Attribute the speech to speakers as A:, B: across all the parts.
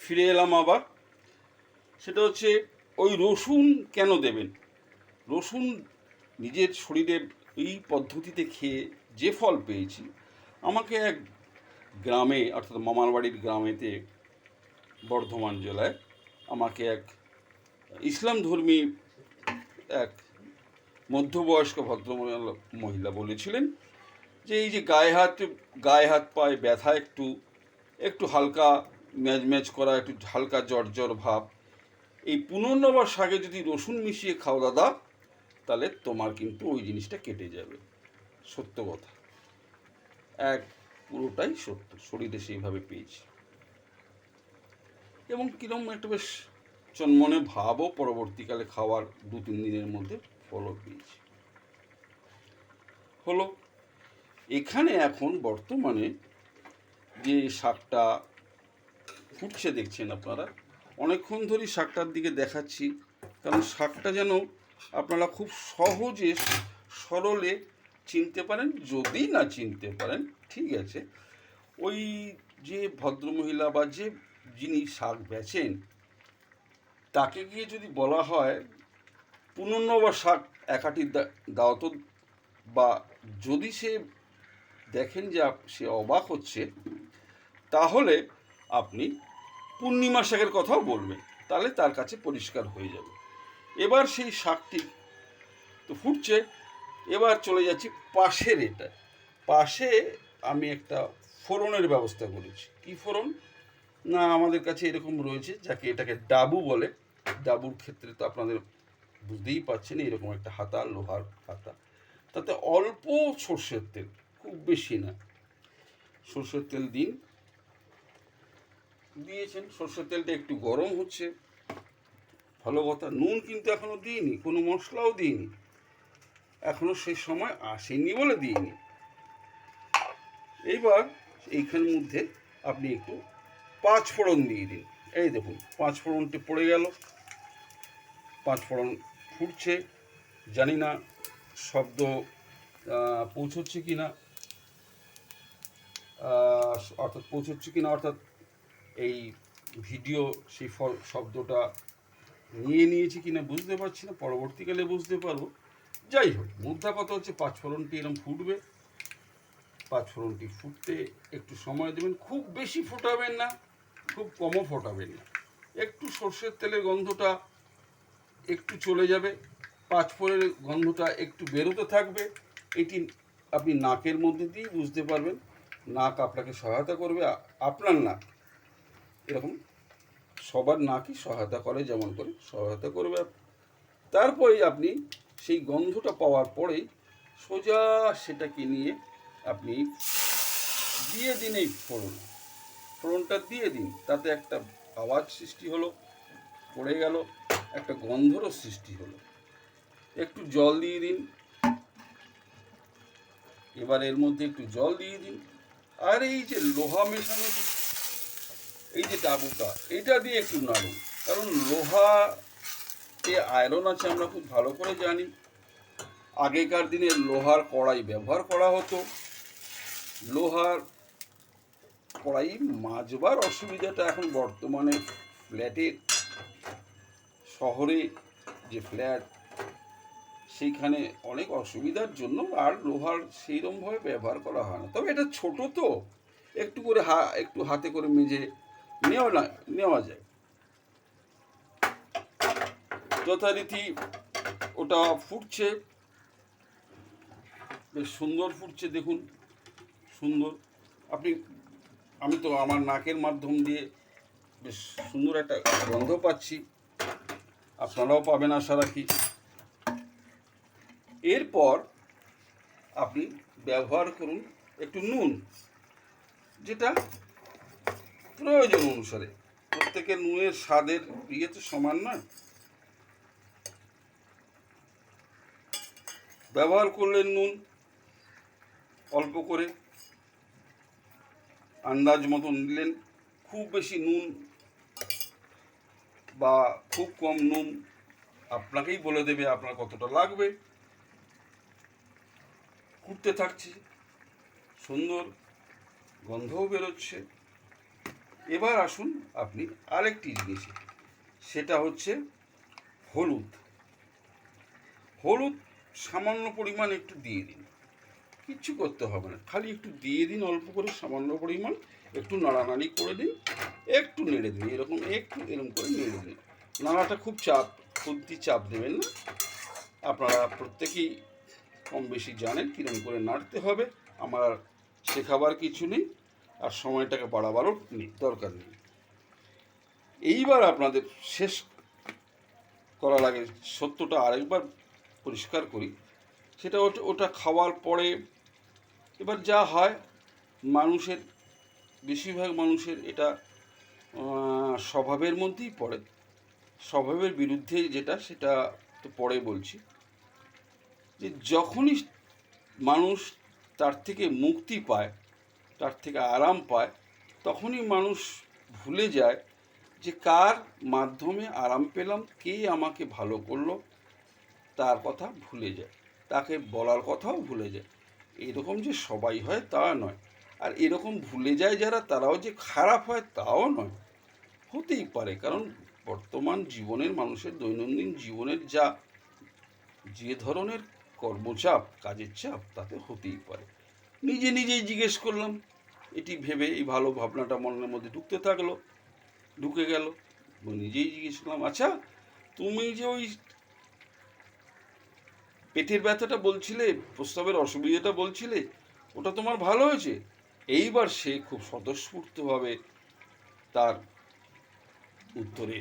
A: ফিরে এলাম আবার। সেটা হচ্ছে ওই রসুন কেন দেবেন। রসুন নিজের শরীরের এই পদ্ধতিতে খেয়ে যে ফল পেয়েছি, আমাকে এক গ্রামে অর্থাৎ মামার বাড়ির গ্রামেতে বর্ধমান জেলায় আমাকে এক ইসলাম ধর্মী এক মধ্যবয়স্ক মহিলা বলেছিলেন যে এই যে গায়ে হাত পায়ে ব্যথা, একটু একটু হালকা ম্যাজ করা, একটু হালকা জ্বর ভাব, এই পুনর্নবার শাকে যদি রসুন মিশিয়ে খাও দাদা, তাহলে তোমার কিন্তু ওই জিনিসটা কেটে যাবে। সত্য কথা, এক পুরোটাই সত্য, শরীরে সেইভাবে পেয়েছি এবং কিরম একটা বেশ চনমনে ভাবও পরবর্তীকালে খাওয়ার 2-3 দিনের মধ্যে ফলও পেয়েছি। হলো এখানে এখন বর্তমানে যে শাকটা ফুটছে দেখছেন আপনারা, অনেকক্ষণ ধরেই শাকটার দিকে দেখাচ্ছি, কারণ শাকটা যেন আপনারা খুব সহজে সরলে চিনতে পারেন। যদি না চিনতে পারেন ঠিক আছে, ওই যে ভদ্রমহিলা বা যে যিনি শাক বেচেন তাকে গিয়ে যদি বলা হয় পুনর্নবার শাক একাটি দাও তো, বা যদি সে দেখেন যে সে অবাক হচ্ছে, তাহলে আপনি পূর্ণিমা শাকের কথাও বলবেন, তাহলে তার কাছে পরিষ্কার হয়ে যাবে। এবার সেই শাকটি তো ফুটছে, এবার চলে যাচ্ছি পাশের এটা। পাশে আমি একটা ফোড়নের ব্যবস্থা করেছি। কি ফোড়ন না, আমাদের কাছে এরকম রয়েছে যাকে এটাকে ডাবু বলে। ডাবুর ক্ষেত্রে তো আপনাদের বুঝতেই পারছেন, এরকম একটা হাতা, লোহার হাতা, তাতে অল্প সর্ষের তেল, খুব বেশি না, সর্ষের তেল দিয়েছেন। সর্ষের তেলটা একটু গরম হচ্ছে, ভালো কথা। নুন কিন্তু এখনো দিইনি, কোনো মশলাও দিইনি, এখনো সেই সময় আসেনি বলে দিইনি। এইবার এইখানের মধ্যে আপনি একটু 5 ফোড়ন দিয়ে দিন। এই দেখুন 5 ফোড়নটি পড়ে গেল। 5 ফোড়ন ফুটছে, জানি না শব্দ পৌঁছচ্ছে কি না, অর্থাৎ এই ভিডিও সেই শব্দটা নিয়ে নিয়েছি কিনা বুঝতে পারছি না, পরবর্তীকালে বুঝতে পারবো। যাই হোক, মুদ্রা কথা হচ্ছে 5 ফোড়নটি এরকম ফুটবে। 5 ফোড়নটি ফুটতে একটু সময় দেবেন, খুব বেশি ফোটাবেন না, খুব কমও ফোটাবেন না, একটু সর্ষের তেলের গন্ধটা একটু চলে যাবে, 5 ফোড়নের গন্ধটা একটু বেরোতে থাকবে। এটি আপনি নাকের মধ্যে দিয়েই বুঝতে পারবেন, নাক আপনাকে সহায়তা করবে। আপনার নাক এরকম সবার নাকই সহায়তা করে, যেমন করে সহায়তা করবে। তারপরেই আপনি সেই গন্ধটা পাওয়ার পরেই সোজা সেটাকে নিয়ে আপনি দিয়ে দিন এই ফোড়নটা দিয়ে দিন, তাতে একটা আওয়াজ সৃষ্টি হলো, পড়ে গেল, একটা গন্ধরও সৃষ্টি হলো। একটু জল দিয়ে দিন, এবার এর মধ্যে একটু জল দিয়ে দিন। আর এই যে লোহা মেশানো, এই যে ডাবুটা, এটা দিয়ে একটু নাড়ুন, কারণ লোহাতে আয়রন আছে, আমরা খুব ভালো করে জানি। আগেকার দিনে লোহার কড়াই ব্যবহার করা হতো। লোহার কড়াই মাজবার অসুবিধাটা এখন বর্তমানে ফ্ল্যাটের, শহরে যে ফ্ল্যাট, সেইখানে অনেক অসুবিধার জন্য আর লোহার সেইরকমভাবে ব্যবহার করা হয় না। তবে এটা ছোট তো, একটু করে একটু হাতে করে মেজে নেওয়া যায়। যথারীতি ওটা ফুটছে, বেশ সুন্দর ফুটছে, দেখুন সুন্দর। আমি তো আমার নাকের মাধ্যম দিয়ে বেশ সুন্দর একটা গন্ধ পাচ্ছি, আপনারাও পাবেন আশা রাখি। এরপর আপনি ব্যবহার করুন একটু নুন, যেটা প্রয়োজন অনুসারে। প্রত্যেকের নুনের স্বাদের ইয়ে তো সমান নয়। ব্যবহার করলেন নুন অল্প করে, আন্দাজ মতো নিলেন। খুব বেশি নুন বা খুব কম নুন আপনাকেই বলে দেবে আপনার কতটা লাগবে। ফুটতে থাকছে, সুন্দর গন্ধও বেরোচ্ছে। এবার আসুন আপনি আরেকটি জিনিসে, সেটা হচ্ছে হলুদ। হলুদ সামান্য পরিমাণ একটু দিয়ে দিন, কিচ্ছু করতে হবে না, খালি একটু দিয়ে দিন অল্প করে, সামান্য পরিমাণ একটু নাড়ানাড়ি করে দিন, একটু নেড়ে দিন, এরকম একটু এরকম করে নেড়ে দিন। নাড়াটা খুব চাপ দেবেন না, আপনারা প্রত্যেকেই কম বেশি জানেন কীরকম করে নাড়তে হবে, আমার শেখাবার কিছু নেই, আর সময়টাকে বাড়াবারও দরকার নেই। এইবার আপনাদের শেষ করার আগে সত্যটা আরেকবার পরিষ্কার করি, সেটা ওটা খাওয়ার পরে এবার যা হয়, মানুষের বেশিরভাগ মানুষের এটা স্বভাবের মধ্যেই পড়ে, স্বভাবের বিরুদ্ধে যেটা, সেটা তো পরে বলছি, যে যখনই মানুষ তার থেকে মুক্তি পায়, তার থেকে আরাম পায়, তখনই মানুষ ভুলে যায় যে কার মাধ্যমে আরাম পেলাম, কে আমাকে ভালো করলো, তার কথা ভুলে যায়, তাকে বলার কথাও ভুলে যায়। এরকম যে সবাই হয় তা নয়, আর এরকম ভুলে যায় যারা, তারাও যে খারাপ হয় তাও নয়, হতেই পারে, কারণ বর্তমান জীবনের মানুষের দৈনন্দিন জীবনের যে ধরনের কর্মচাপ, কাজের চাপ, তাতে হতেই পারে। নিজেই জিজ্ঞেস করলাম, এটি ভেবে এই ভালো ভাবনাটা মনের মধ্যে ঢুকে গেল, নিজেই জিজ্ঞেস করলাম, আচ্ছা তুমি যে ওই পেটের ব্যথাটা বলছিলে, প্রস্রাবের অসুবিধাটা বলছিলে, ওটা তোমার ভালো হয়েছে? এইবার সে খুব স্বতঃস্ফূর্তভাবে তার উত্তরে,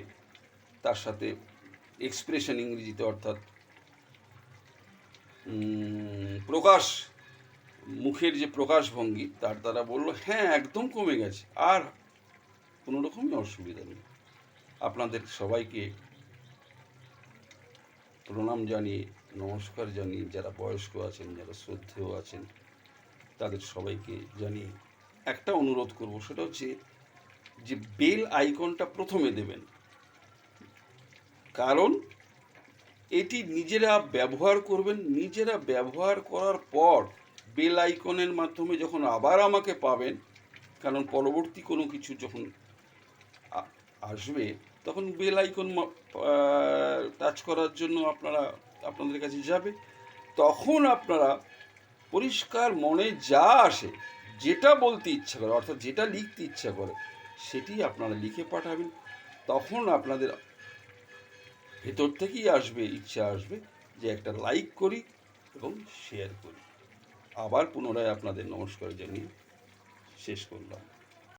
A: তার সাথে এক্সপ্রেশন, ইংরেজিতে অর্থাৎ প্রকাশ, মুখের যে প্রকাশভঙ্গি, তার দ্বারা বলল, হ্যাঁ একদম কমে গেছে, আর কোনো রকমই অসুবিধা নেই। আপনাদের সবাইকে প্রণাম জানিয়ে, নমস্কার জানিয়ে, যারা বয়স্ক আছেন, যারা শ্রদ্ধেয় আছেন, তাদের সবাইকে জানিয়ে একটা অনুরোধ করব, সেটা হচ্ছে যে বেল আইকনটা প্রথমে দেবেন, কারণ এটি নিজেরা ব্যবহার করবেন, নিজেরা ব্যবহার করার পর বেল আইকনের মাধ্যমে যখন আবার আমাকে পাবেন, কারণ পরবর্তী কোনো কিছু যখন আসবে, তখন বেল আইকন টাচ করার জন্য আপনাদের কাছে যাবে, তখন আপনারা পরিষ্কার মনে যা আসে, যেটা বলতে ইচ্ছা করে, অর্থাৎ যেটা লিখতে ইচ্ছা করে, সেটি আপনারা লিখে পাঠাবেন। তখন আপনাদের ভেতর থেকেই ইচ্ছা আসবে যে একটা লাইক করি এবং শেয়ার করি। আবার পুনরায় আপনাদের নমস্কার জানিয়ে শেষ করলাম।